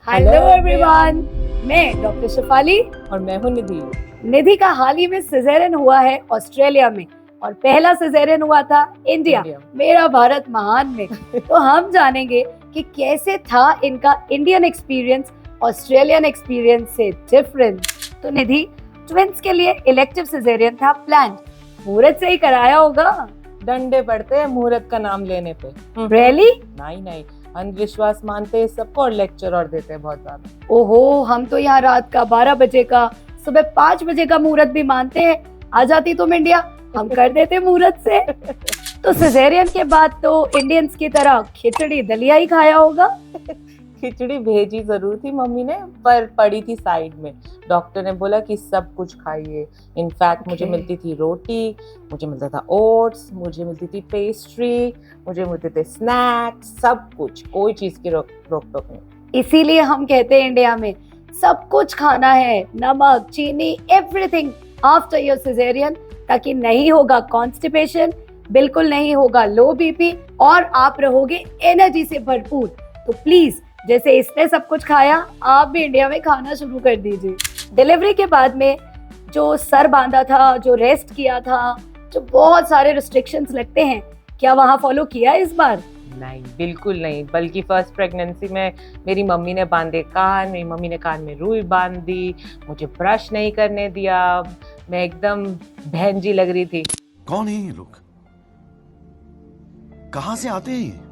Hello everyone, मैं doctor Shifali और मैं हूँ निधि। निधि का हाल ही में सिजेरियन हुआ है ऑस्ट्रेलिया में और पहला सिजेरियन हुआ था इंडिया मेरा भारत महान में। तो हम जानेंगे कि कैसे था इनका इंडियन एक्सपीरियंस ऑस्ट्रेलियन एक्सपीरियंस से डिफरेंट। तो निधि, ट्विंस के लिए इलेक्टिव सिजेरियन था प्लान, मुहूर्त से ही कराया होगा? डंडे पड़ते हैं मुहूर्त का नाम लेने पे। रियली? नहीं, अंधविश्वास मानते हैं सबको और लेक्चर और देते हैं बहुत ज्यादा। ओहो, हम तो यहाँ रात का 12 बजे का सुबह 5 बजे का मुहूर्त भी मानते हैं। आ जाती तुम इंडिया, हम कर देते मुहूर्त से। तो सिजेरियन के बाद तो इंडियंस की तरह खिचड़ी दलिया ही खाया होगा? खिचड़ी भेजी जरूर थी मम्मी ने, पर पड़ी थी साइड में। डॉक्टर ने बोला कि सब कुछ खाइए। इनफैक्ट मुझे मिलती थी रोटी, मुझे मिलता था ओट्स, मुझे मिलती थी पेस्ट्री, मुझे मिलते थे स्नैक्स, सब कुछ, कोई चीज की रोक टोक नहीं। इसीलिए हम कहते हैं इंडिया में सब कुछ खाना है, नमक, चीनी, एवरीथिंग आफ्टर योर सिजेरियन, ताकि नहीं होगा कॉन्स्टिपेशन, बिल्कुल नहीं होगा लो बीपी और आप रहोगे एनर्जी से भरपूर। तो प्लीज, जैसे इसने सब कुछ खाया, आप भी इंडिया में खाना शुरू कर दीजिए। डिलीवरी के बाद में जो सर बांधा था, जो रेस्ट किया था, जो बहुत सारे रिस्ट्रिक्शंस लगते हैं, क्या वहाँ फॉलो किया इस बार? नहीं, बिल्कुल नहीं। बल्कि फर्स्ट प्रेगनेंसी में मेरी मम्मी ने बांधे कान, मेरी मम्मी ने कान में रुई बांध दी, मुझे ब्रश नहीं करने दिया। मैं एकदम बहन जी लग रही थी। कौन है ये लोग, कहाँ से आते हैं?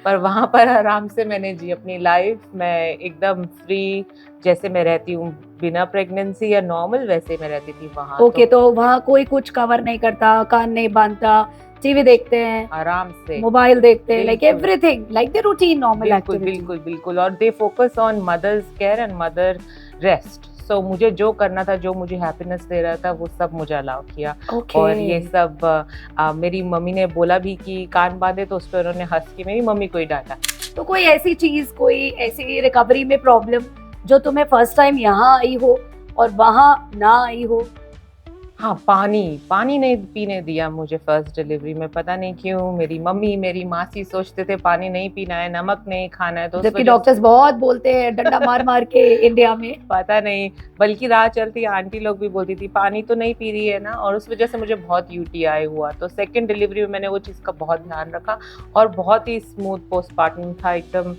पर वहां पर आराम से मैंने जी अपनी लाइफ। मैं एकदम फ्री, जैसे मैं रहती हूँ बिना प्रेगनेंसी या नॉर्मल, वैसे मैं रहती थी वहां। ओके, तो वहाँ कोई कुछ कवर नहीं करता, कान नहीं बांधता, टीवी देखते हैं, आराम से मोबाइल देखते हैं, like everything like the routine normal activity. बिल्कुल। और they focus on mother's care and mother rest. So मुझे जो करना था, जो मुझे हैप्पीनेस दे रहा था, वो सब मुझे अलाउ किया। और ये सब मेरी मम्मी ने बोला भी कि कान बांधे, तो उस पर उन्होंने हंस के मेरी मम्मी को ही डांटा। तो कोई ऐसी चीज, कोई ऐसी रिकवरी में प्रॉब्लम जो तुम्हें फर्स्ट टाइम यहाँ आई हो और वहाँ ना आई हो? हाँ, पानी नहीं पीने दिया मुझे फर्स्ट डिलीवरी में। पता नहीं क्यों मेरी मम्मी, मेरी मासी सोचते थे पानी नहीं पीना है, नमक नहीं खाना है। तो जबकि डॉक्टर्स बहुत बोलते हैं डंडा मार मार के इंडिया में। पता नहीं, बल्कि राह चलती आंटी लोग भी बोलती थी पानी तो नहीं पी रही है ना, और उस वजह से मुझे बहुत यूटीआई हुआ। तो सेकंड डिलीवरी में मैंने वो चीज़ का बहुत ध्यान रखा और बहुत ही स्मूथ पोस्टमार्टम था एकदम।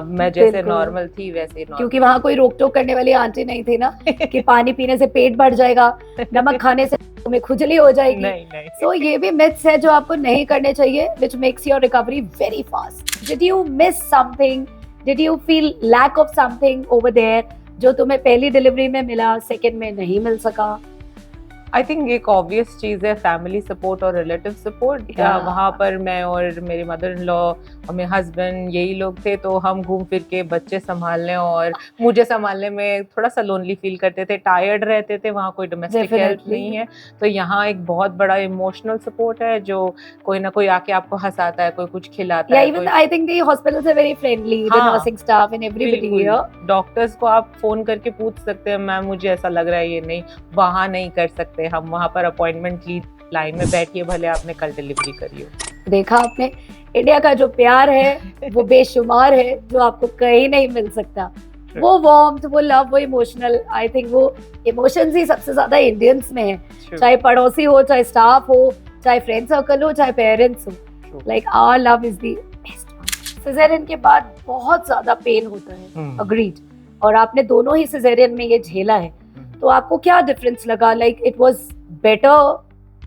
मैं जैसे नॉर्मल थी वैसे नॉर्मल। क्योंकि वहाँ कोई रोक टोक करने वाली आंटी नहीं थी ना कि पानी पीने से पेट बढ़ जाएगा, नमक खाने से तुम्हें खुजली हो जाएगी। नहीं। So ये भी मिथ्स है जो आपको नहीं करने चाहिए, which makes your recovery very fast. Did you miss something? Did you feel lack of something over there जो तुम्हें पहली डिलीवरी में मिला, सेकंड में नहीं मिल सका? आई थिंक एक ऑब्वियस चीज़ है फैमिली सपोर्ट और रिलेटिव सपोर्ट। वहाँ पर मैं और मेरे मदर इन लॉ और मेरे हस्बैंड, यही लोग थे। तो हम घूम फिर के बच्चे संभालने और मुझे संभालने में थोड़ा सा लोनली फील करते थे, टायर्ड रहते थे। वहाँ कोई डोमेस्टिक हेल्प नहीं है, तो यहाँ एक बहुत बड़ा इमोशनल सपोर्ट है, जो कोई ना कोई आके आपको हंसाता है, कोई कुछ खिलाता है। Even I think the hospitals are very friendly, the nursing staff and everybody here. Doctors को आप फोन करके पूछ सकते हैं, मैम मुझे ऐसा लग रहा है, ये नहीं। वहाँ नहीं कर सकते हम, वहाँ पर अपॉइंटमेंट ली, लाइन में बैठिए, भले आपने कल डिलीवरी करी हो। देखा आपने, इंडिया का जो प्यार है वो बेशुमार है, जो आपको कहीं नहीं मिल सकता। वो वार्मथ, वो लव, वो इमोशनल, आई थिंक वो इमोशंस ही सबसे ज्यादा इंडियंस में है। चाहे पड़ोसी हो, चाहे स्टाफ हो, चाहे फ्रेंड सर्कल हो, चाहे पेरेंट्स हो, like our love is the best. Caesarean के बाद बहुत ज्यादा पेन होता है, अग्रीड। और आपने दोनों ही सिजेरियन में ये झेला है, तो आपको क्या डिफरेंस लगा? Like it was better,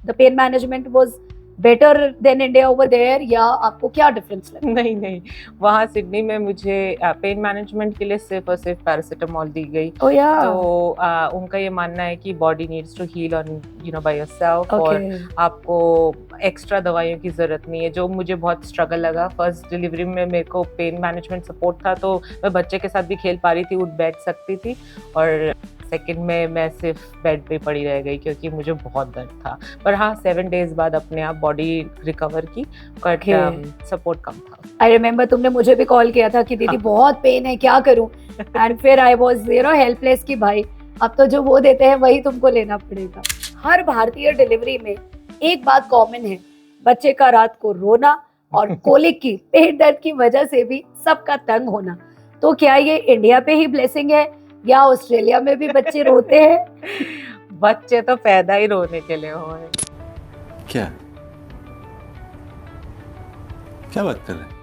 the pain management was better than India over there, या आपको क्या डिफरेंस लगा? नहीं, वहाँ सिडनी में मुझे पेन मैनेजमेंट के लिए सिर्फ और सिर्फ पैरासिटामोल दी गई। Oh, yeah. तो उनका ये मानना है कि body needs to heal on by yourself, और आपको एक्स्ट्रा दवाइयों की जरूरत नहीं है, जो मुझे बहुत स्ट्रगल लगा। फर्स्ट डिलीवरी में मेरे को पेन मैनेजमेंट सपोर्ट था, तो मैं बच्चे के साथ भी खेल पा रही थी, उठ बैठ सकती थी। और सेकंड में मैं सिर्फ बेड पे पड़ी रह गई क्योंकि मुझे बहुत दर्द था। पर हाँ, 7 डेज बाद अपने आप बॉडी रिकवर की, बट सपोर्ट कम था। आई रिमेम्बर तुमने मुझे भी कॉल किया था कि दीदी बहुत पेन है, क्या करूं? एंड फिर आई वाज हेल्पलेस कि भाई अब तो जो वो देते हैं वही तुमको लेना पड़ेगा। हर भारतीय डिलीवरी में एक बात कॉमन है, बच्चे का रात को रोना और कोलिक की, पेट दर्द की वजह से भी सबका तंग होना। तो क्या ये इंडिया पे ही ब्लेसिंग है या ऑस्ट्रेलिया में भी बच्चे रोते हैं? बच्चे तो पैदा ही रोने के लिए हुए। क्या क्या बात कर रहे हैं?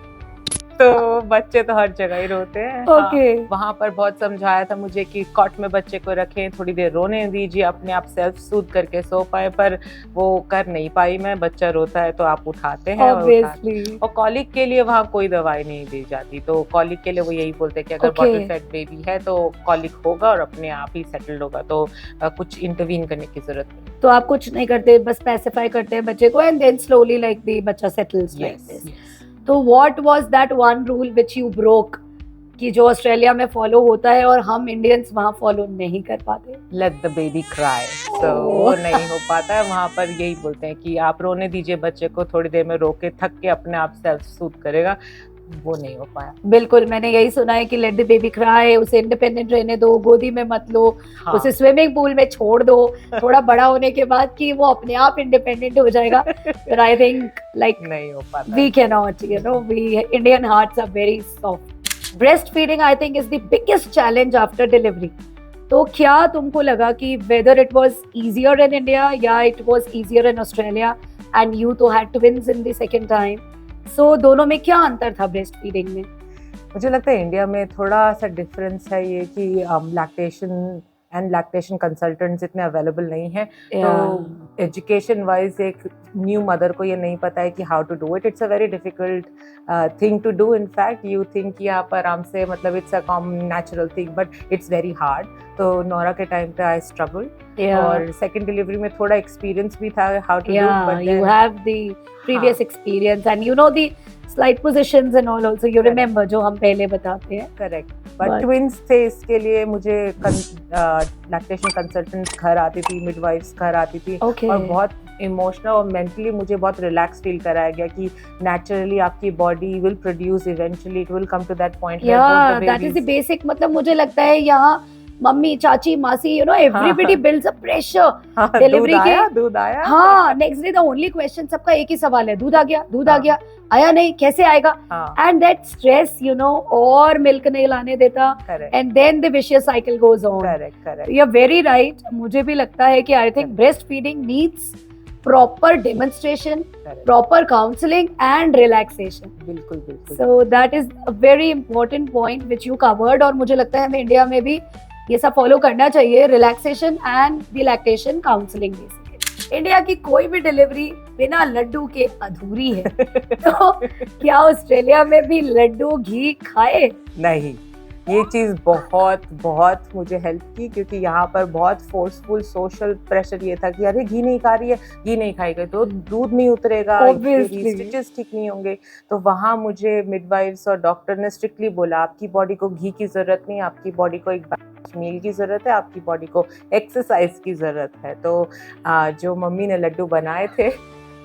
तो बच्चे तो हर जगह ही रोते हैं। ओके। वहां पर बहुत समझाया था मुझे कि कॉट में बच्चे को रखें, थोड़ी देर रोने दीजिए, अपने आप सेल्फ सूद करके सो पाए, पर वो कर नहीं पाई मैं। बच्चा रोता है तो आप उठाते हैं Obviously. और कॉलिक के लिए वहाँ कोई दवाई नहीं दी जाती। तो कॉलिक के लिए वो यही बोलते हैं कि अगर Okay. बॉटल फेड बेबी है तो कॉलिक होगा और अपने आप ही सेटल होगा, तो कुछ इंटरवीन करने की जरूरत नहीं। तो आप कुछ नहीं करते, बस पैसिफाई करते हैं बच्चे को and then slowly like the बच्चा सेटल्स लाइक दिस। तो what was that one rule which you broke कि जो ऑस्ट्रेलिया में फॉलो होता है और हम इंडियंस वहाँ फॉलो नहीं कर पाते? Let the baby cry. तो वो नहीं हो पाता है वहाँ पर। यही बोलते हैं कि आप रोने दीजिए बच्चे को, थोड़ी देर में रो के थक के अपने आप सेल्फ सूद करेगा। वो नहीं हो पाया। बिल्कुल, मैंने यही सुना है कि लेट द बेबी क्राई, उसे इंडिपेंडेंट रहने दो, गोदी में मत लो, हाँ। उसे स्विमिंग पूल में छोड़ दो थोड़ा बड़ा होने के बाद कि वो अपने आप इंडिपेंडेंट हो जाएगा। But I think like नहीं हो पाता। we cannot, you know, we Indian hearts are very soft. Breastfeeding I think is the biggest challenge after delivery. तो क्या तुमको लगा कि whether it was easier in India या it was easier in Australia and you तो had twins in the second time, so दोनों में क्या अंतर था ब्रेस्ट फीडिंग में? मुझे लगता है इंडिया में थोड़ा सा डिफरेंस है ये कि लैक्टेशन एंड लैक्टेशन कंसल्टेंट्स इतने अवेलेबल नहीं है। तो एजुकेशन वाइज एक न्यू मदर को ये नहीं पता है कि how to do it. It's a very difficult thing to do. In fact you think कि आप आराम से, मतलब it's a common natural thing, but it's very hard. तो नोरा के टाइम पे आई स्ट्रगल और सेकंड डिलीवरी में थोड़ा एक्सपीरियंस भी था how to do, but you have the previous experience and you know the slide positions and all also you remember जो हम पहले बताते हैं। करेक्ट। बट ट्विंस थे, इसके लिए मुझे लैक्टेशन कंसल्टेंट घर आती थी, मिडवाइफ्स घर आती थी Okay. और बहुत इमोशनल और मेंटली मुझे बहुत रिलैक्स फील कराया गया कि नेचुरली आपकी body will produce, eventually it will come to that point. Yeah, that is the basic, मतलब मुझे लगता है यहाँ मम्मी चाची मासी you know everybody builds a pressure delivery के। दूध आया। हाँ, next day the only question सबका एक ही सवाल है, दूध आ गया, दूध आ गया, आया नहीं, कैसे आएगा? And that stress you know, और मिल्क नहीं लाने देता and then the vicious cycle goes on. Correct. You are very right. मुझे भी लगता है कि I think breastfeeding needs proper demonstration, proper counselling and relaxation. बिल्कुल। So that is a very important point which you covered और मुझे लगता है हमें इंडिया में भी ये सब फॉलो करना चाहिए, relaxation and the lactation counselling. Basically India की कोई भी डिलीवरी बिना लड्डू के अधूरी है। तो क्या ऑस्ट्रेलिया में भी लड्डू घी खाए? नहीं, ये चीज़ बहुत मुझे हेल्प की, क्योंकि यहाँ पर बहुत फोर्सफुल सोशल प्रेशर ये था कि अरे घी नहीं खा रही है, घी नहीं खाएगा तो दूध नहीं उतरेगा, स्टिचेस ठीक नहीं होंगे। तो वहाँ मुझे मिडवाइफ्स और डॉक्टर ने स्ट्रिक्टली बोला आपकी बॉडी को घी की ज़रूरत नहीं, आपकी बॉडी को एक मील की ज़रूरत है, आपकी बॉडी को एक्सरसाइज की ज़रूरत है। तो जो मम्मी ने लड्डू बनाए थे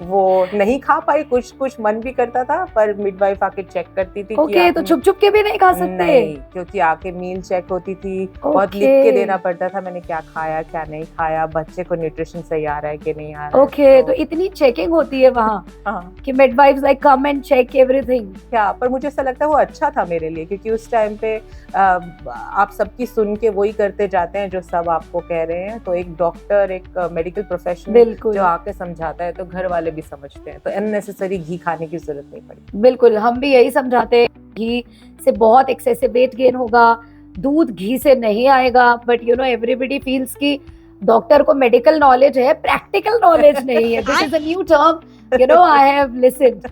वो नहीं खा पाई, कुछ मन भी करता था, पर मिडवाइफ आके चेक करती थी। ओके, तो छुप के भी नहीं खा सकते? नहीं, क्योंकि आके मील चेक होती थी, बहुत लिख के देना पड़ता था मैंने क्या खाया क्या नहीं खाया, बच्चे को न्यूट्रिशन सही आ रहा है कि नहीं आ रहा है। ओके, तो इतनी चेकिंग होती है वहाँ कि midwifes like come and check everything. क्या, पर मुझे ऐसा लगता है वो अच्छा था मेरे लिए, क्योंकि उस टाइम पे आप सबकी सुन के वही करते जाते हैं जो सब आपको कह रहे हैं। तो एक डॉक्टर, एक मेडिकल प्रोफेशनल जो आके समझाता है तो घर वाले भी समझते हैं, तो अननेसेसरी घी खाने की जरूरत नहीं पड़ी। बिल्कुल, हम भी यही समझाते हैं, घी से बहुत एक्सेसिव वेट गेन होगा, दूध घी से नहीं आएगा, but you know everybody feels कि डॉक्टर को मेडिकल नॉलेज है, प्रैक्टिकल नॉलेज नहीं है। This is a new term, you know, I have listened.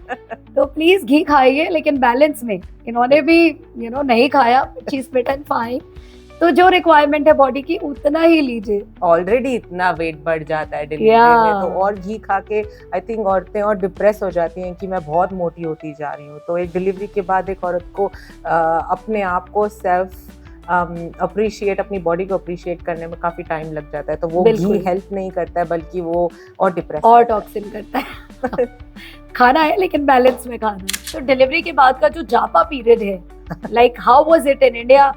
तो प्लीज घी खाइए, लेकिन बैलेंस में। इन्होंने भी यू नो नहीं खाया, चीज फिट एंड फाइन, तो जो रिक्वायरमेंट है बॉडी की उतना ही लीजिए। ऑलरेडी इतना वेट बढ़ जाता है डिलीवरी में, तो और घी खा के आई थिंक औरतें और डिप्रेस हो जाती हैं कि मैं बहुत मोटी होती जा रही हूँ। तो एक डिलीवरी के बाद एक औरत को अपने आप को सेल्फ अप्रिशिएट, अपनी बॉडी को अप्रिशिएट करने में काफी टाइम लग जाता है। तो वो घी हेल्प नहीं करता है, बल्कि वो और डिप्रेस और टॉक्सिन करता है। खाना है लेकिन बैलेंस में खाना है। तो डिलीवरी के बाद का जो जापा पीरियड है, like how was it in India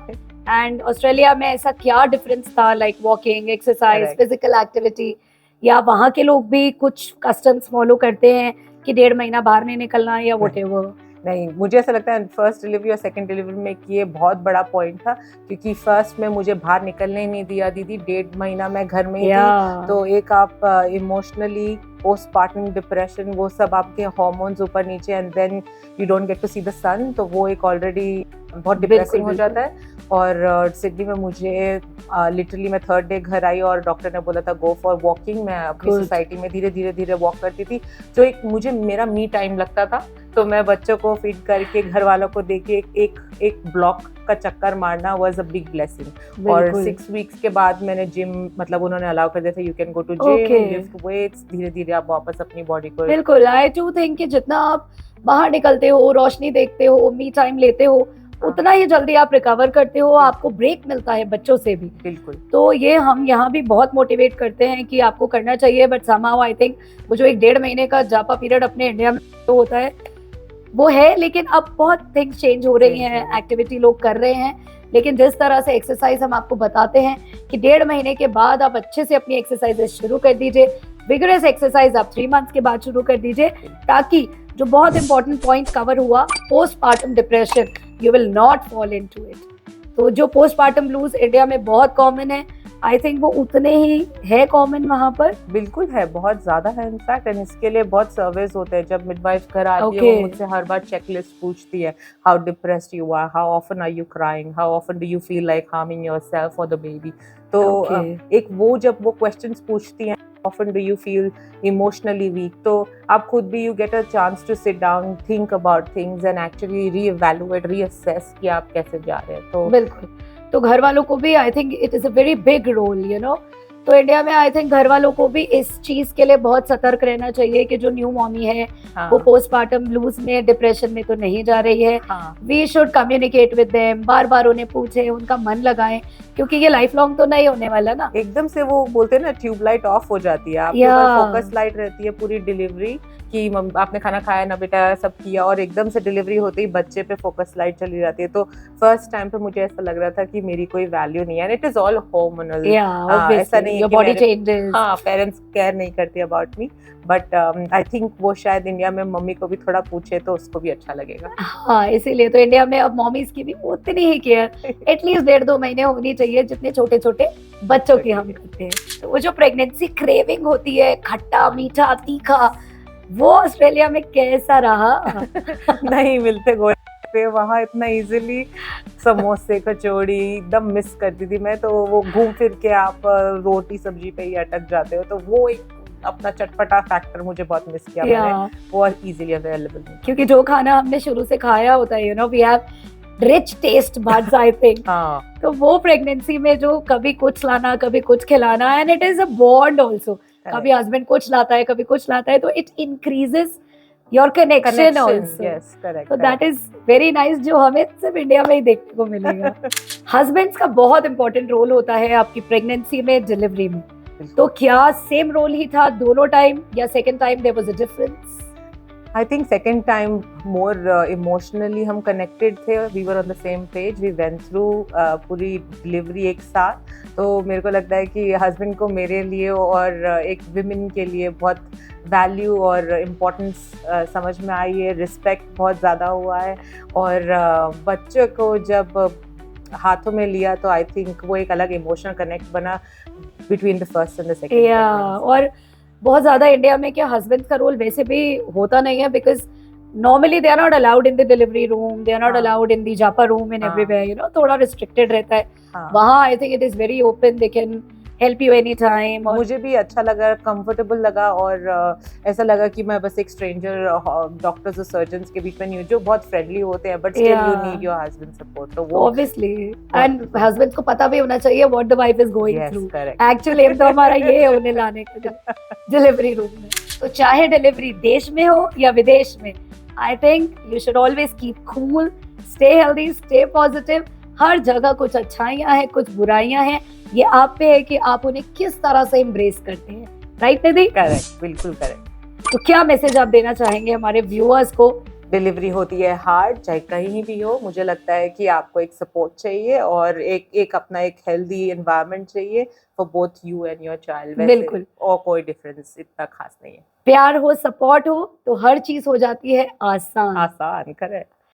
and Australia में? ऐसा क्या डिफरेंस था, like walking, exercise, physical activity, या वहाँ के लोग भी कुछ कस्टम्स फॉलो करते हैं कि 1.5 महीना बाहर नहीं निकलना या व्हाटएवर? नहीं, मुझे ऐसा लगता है फर्स्ट डिलीवरी और सेकंड डिलीवरी में ये बहुत बड़ा पॉइंट था, क्योंकि फर्स्ट में मुझे बाहर निकलने ही नहीं दिया दीदी, 1.5 महीना मैं घर में ही थी। तो एक आप इमोशनली पोस्टपार्टम डिप्रेशन, वो सब आपके हार्मोन्स ऊपर नीचे, and then you don't get to see the sun, तो वो एक ऑलरेडी बहुत डिप्रेसिंग हो जाता है। और सिडनी में मुझे लिटरली मैं 3rd डे घर आई और डॉक्टर ने बोला था गो फॉर वॉकिंग। मैं अपनी सोसाइटी में धीरे धीरे वॉक करती थी, जो एक मुझे मेरा मी टाइम लगता था। तो मैं बच्चों को फीड करके, घर वालों को देके एक ब्लॉक का चक्कर मारना वाज अ बिग ब्लेसिंग। और 6 वीक्स के बाद मैंने जिम, मतलब उन्होंने अलाउ कर दिया था, you can go to gym, lift weights, धीरे धीरे आप वापस अपनी बॉडी को। बिल्कुल, आई डू थिंक कि जितना आप बाहर निकलते हो, रोशनी देखते हो, मी टाइम लेते हो, उतना ही जल्दी आप रिकवर करते हो, आपको ब्रेक मिलता है बच्चों से भी। बिल्कुल। तो ये हम यहाँ भी बहुत मोटिवेट करते हैं कि आपको करना चाहिए, बट समहाउ आई थिंक वो जो 1-1.5 महीने का जापा पीरियड अपने इंडिया में तो होता है वो है, लेकिन अब बहुत थिंग्स चेंज हो रही हैं, एक्टिविटी लोग कर रहे हैं। लेकिन जिस तरह से एक्सरसाइज हम आपको बताते हैं कि 1.5 महीने के बाद आप अच्छे से अपनी एक्सरसाइजेस शुरू कर दीजिए, विगरस एक्सरसाइज आप 3 मंथ्स के बाद शुरू कर दीजिए, ताकि जो बहुत इंपॉर्टेंट पॉइंट कवर हुआ, postpartum depression, you will not fall into it. तो जो पोस्टपार्टम ब्लूज इंडिया में बहुत कॉमन है, आई थिंक वो उतने ही है कॉमन वहाँ पर। बिल्कुल है, बहुत ज्यादा है इनफैक्ट, एंड इसके लिए बहुत सर्वेस होते हैं। जब मिडवाइफ घर आती है, वो मुझसे हर बार चेकलिस्ट पूछती है, how depressed you are, how often are you crying, how often do you feel like harming yourself और द बेबी। तो एक वो जब वो क्वेश्चंस पूछती हैं, often do you feel emotionally weak, तो आप खुद भी you get a chance to sit down, think about things and actually reevaluate, reassess कि आप कैसे जा रहे हैं। तो बिल्कुल, तो घर वालों को भी I think it is a very big role, you know. तो इंडिया में आई थिंक घर वालों को भी इस चीज के लिए बहुत सतर्क रहना चाहिए कि जो न्यू मॉमी है वो पोस्टपार्टम ब्लूज में, डिप्रेशन में तो नहीं जा रही है। We should communicate with them, बार बार उन्हें पूछे, उनका मन लगाएं, क्योंकि ये लाइफ लॉन्ग तो नहीं होने वाला ना। एकदम से वो बोलते हैं ना, ट्यूबलाइट ऑफ हो जाती है, आपके ऊपर फोकस लाइट रहती है पूरी डिलीवरी कि आपने खाना खाया ना बेटा, सब किया, और एकदम से डिलीवरी होते ही बच्चे पे फोकस लाइट चली जाती है। तो फर्स्ट टाइम पे मुझे ऐसा लग रहा था कि मेरी कोई वैल्यू नहीं है, and it is all hormonal. ऐसा नहीं है your body changes, parents care नहीं करते about me, but I think वो शायद इंडिया में मम्मी को भी थोड़ा पूछे तो उसको भी अच्छा लगेगा। हाँ, इसीलिए तो इंडिया में अब मॉमीज की भी उतनी ही केयर एटलीस्ट 1.5-2 महीने होनी चाहिए जितने छोटे छोटे बच्चों की हम करते हैं। तो वो जो प्रेगनेंसी क्रेविंग होती है, खट्टा मीठा तीखा, वो ऑस्ट्रेलिया में कैसा रहा? नहीं मिलते गोल पे वहाँ इतना इजीली, समोसे कचौड़ी एकदम मिस करती थी मैं। तो वो घूम फिर के आप रोटी सब्जी पे ही अटक जाते हो, तो वो एक अपना चटपटा फैक्टर मुझे बहुत मिस किया मैंने, वो इजीली अवेलेबल नहीं। क्योंकि जो खाना हमने शुरू से खाया होता है, you know, we have rich taste buds I think. तो वो प्रेगनेंसी में जो कभी कुछ लाना, कभी कुछ खिलाना, and it is a bond also. कभी हस्बैंड कुछ लाता है, कभी कुछ लाता है, तो it increases your connection also. Yes, correct. तो दैट इज वेरी नाइस, जो हमें सिर्फ इंडिया में ही देखने को मिलेगा। हस्बैंड्स का बहुत इंपॉर्टेंट रोल होता है आपकी प्रेगनेंसी में, डिलीवरी में। तो क्या सेम रोल ही था दोनों टाइम, या second time there was a difference? I think second time more emotionally हम connected थे, we were on the same page, we went through पूरी डिलीवरी एक साथ। तो मेरे को लगता है कि हस्बैंड को मेरे लिए और एक विमेन के लिए बहुत वैल्यू और इम्पोर्टेंस समझ में आई है, रिस्पेक्ट बहुत ज़्यादा हुआ है। और बच्चों को जब हाथों में लिया तो आई थिंक वो एक अलग इमोशनल कनेक्ट बना between the first and the second. और बहुत ज्यादा इंडिया में क्या हस्बैंड का रोल वैसे भी होता नहीं है, because normally they are not allowed in the delivery room, they are not allowed in the जापा room in everywhere, you know, थोड़ा रिस्ट्रिक्टेड रहता है। वहाँ I think it is very open, they can help you any time. मुझे भी अच्छा लगा, comfortable लगा, और ऐसा लगा कि मैं बस एक स्ट्रेंजर डॉक्टर्स और सर्जन्स के बीच में नहीं हूँ, जो बहुत फ्रेंडली होते हैं, but still you need your husband support. तो वो ऑब्वियसली, एंड हस्बैंड को पता भी होना चाहिए what the wife is going through. Actually um तो हमारा ये है उन्हें लाने का डिलीवरी रूम में। तो चाहे डिलीवरी देश में हो या विदेश में, I think you should always keep cool, stay healthy, stay positive. हर जगह कुछ अच्छाइयाँ हैं, कुछ बुराइयाँ हैं, ये आप पे है कि आप उन्हें किस तरह से एम्ब्रेस करते हैं। राइट निधि? करेक्ट, बिल्कुल करेक्ट। तो क्या मैसेज आप देना चाहेंगे हमारे व्यूअर्स को डिलीवरी होती है हार्ड, चाहे कहीं भी हो, मुझे लगता है कि आपको एक सपोर्ट चाहिए और एक अपना एक हेल्दी एनवायरनमेंट चाहिए for both you and your child. बिल्कुल। और कोई डिफरेंस इतना खास नहीं है। प्यार हो, सपोर्ट हो तो हर चीज हो जाती है आसान। आसान, करेक्ट।